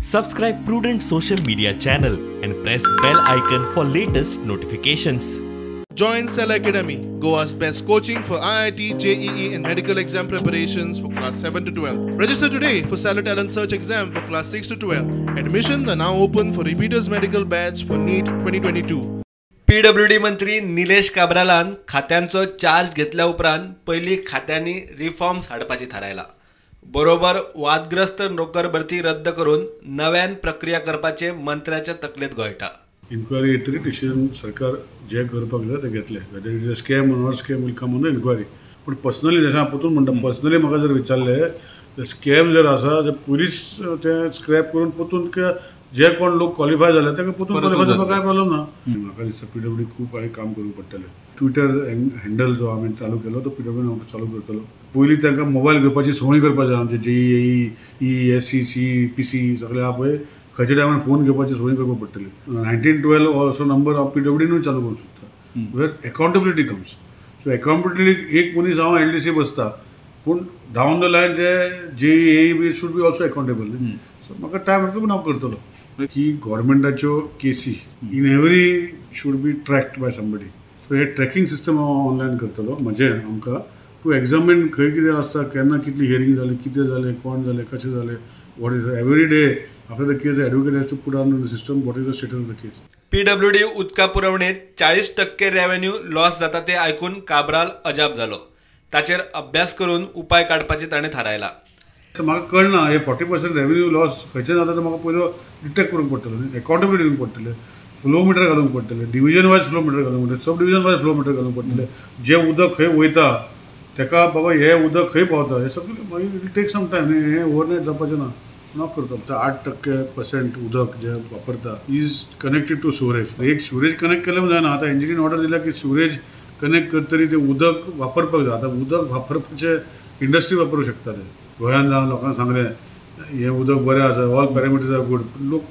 Subscribe Prudent social media channel and press bell icon for latest notifications. Join Cell Academy, Goa's best coaching for IIT, JEE and medical exam preparations for class 7 to 12. Register today for Cell Talent Search exam for class 6 to 12. Admissions are now open for repeaters medical batch for NEET 2022. PWD मंत्री Nilesh काब्रालान खात्यांचो charge घेतल्या उपरांत पहिली खात्यांनी reforms हाडपाची थारायला. बरोबर वादग्रस्त नोकर भरती रद्द करून नव्यान प्रक्रिया करपाचे मंत्र्याच्या तकलेत घोळटा. इन्क्वायरी येतरी डिसिजन सरकार जे करपाक जाय ते घेतले. Whether it is a scam or not scam will come on the inquiry. पण पर्सनली जशें हांव परतून म्हणटा, पर्सनली म्हाका जर विचारले स्कॅम जर आसा जाल्यार पयलींच तें स्क्रॅप करून परतून जे कोण लोक क्वॉलिफाय जाले ताका परतून क्वॉलिफाय जावपाक काय प्रॉब्लम ना. म्हाका दिसता PWD खूब आनी काम करूंक पडटलें. ट्विटर हँडल जो हांवें चालू केलो तो PWD हांव चालू करतलो. पयलीं तांकां मोबायल घेवपाची संवय करपाक जाय. आमचे JEE, SCC, PC सगळे आहा पळय, खंयच्या टायमार फोन घेवपाची संवय करपाक पडटली. 1912 असो नंबर हांव PWDनूय चालू करूंक सोदता, वेर अकावंटेबिलिटी कम्स. सो अकावंटेबिलिटी एक मनीस हांव LDC बसता, पूण डावन द लायन ते JEE be should be also accountable. So म्हाका टायम येता पूण हांव करतलो की गव्हर्मेंटाच्यो cases in every should be tracked by somebody. So हे ट्रॅकिंग सिस्टम हांव ऑनलायन करतलो. म्हजें आमकां टू एग्जामीन खंय कितें आसता, केन्ना कितली हियरिंग जाली, कितें जालें, कोण जालें, कशें जालें, what is every day after the case advocate has to put on the system what is the status of the case. PWD उदका पुरवणेत 40% रेव्हेन्यू लॉस जाता ते आयकून काब्राल अजाप जालो. ताचेर अभ्यास करून उपाय काडपाचे ताणें थारायला. म्हाका कळना हे 40% रेव्हेन्यू लॉस खंयच्यान जाता तो म्हाका पयलो डिटेक्ट करूंक पडटलो न्ही. अकावंटेबिलिटी दिवंक पडटलें, फ्लो मिटर घालूंक पडटलें, डिविजन वायज फ्लो मिटर घालूंक पडटलें, sub division wise flow meter घालूंक पडटलें. जे उदक खंय वयता तेका बाबा हे उदक खंय पावता हें सगळें मागीर इट टेक सम टायम. हें ओवरनायट जावपाचें ना. हांव करता. 8% उदक जे वापरता इज कनेक्टेड टू स्टोरेज. एक स्टोरेज कनेक्ट केलें जायना. आतां एनजीटीन ऑर्डर दिल्या की स्टोरेज कनेक्ट करतरी ते उदक वापरपाक जाय. आतां उदक वापरपाचें इंडस्ट्री वापरूंक शकता. ते गोंयांत जावन लोकांक सांगलें हें उदक बरें आसा, ऑल पॅरामिटर्स आर गूड, लोक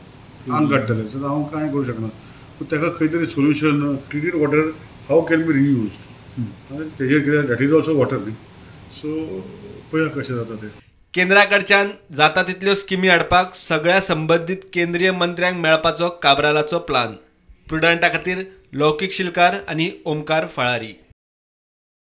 आंग काडटले. सो हांव कांय करूं शकना. पूण ताका खंय तरी solution, treated water how can be reused. तेजेर कितें दॅट इज ऑल्सो वॉटर न्ही. सो पळया कशें जाता तें. केंद्रा कडच्यान जाता तितल्यो स्किमी हाडपाक सगळ्या संबंधीत केंद्रीय मंत्र्यांक मेळपाचो काब्रालाचो प्लान. प्रुडंटा खातीर लौकीक शिलकार आनी ओमकार फळारी.